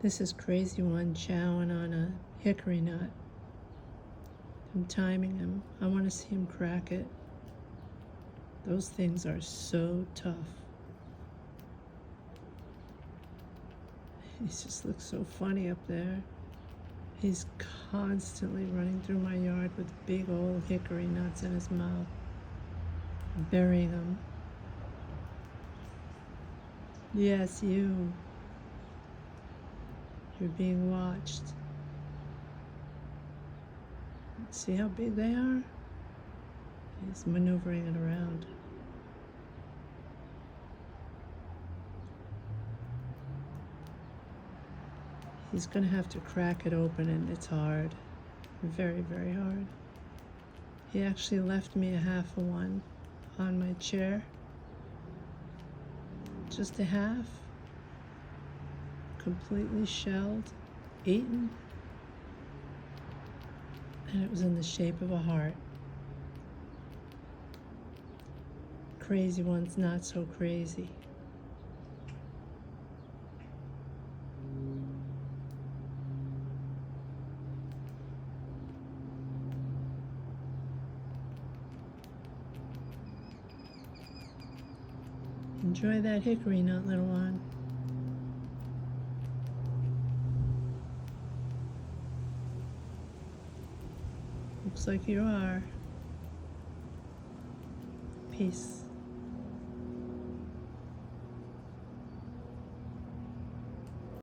This is Crazy One chowing on a hickory nut. I'm timing him. I want to see him crack it. Those things are so tough. He just looks so funny up there. He's constantly running through my yard with big old hickory nuts in his mouth, burying them. Yes, you. You're being watched. See how big they are? He's maneuvering it around. He's gonna have to crack it open, and it's hard. Very, very hard. He actually left me a half of one on my chair. Just a half. Completely shelled, eaten, and it was in the shape of a heart. Crazy One's not so crazy. Enjoy that hickory nut, little one. Looks like you are. Peace.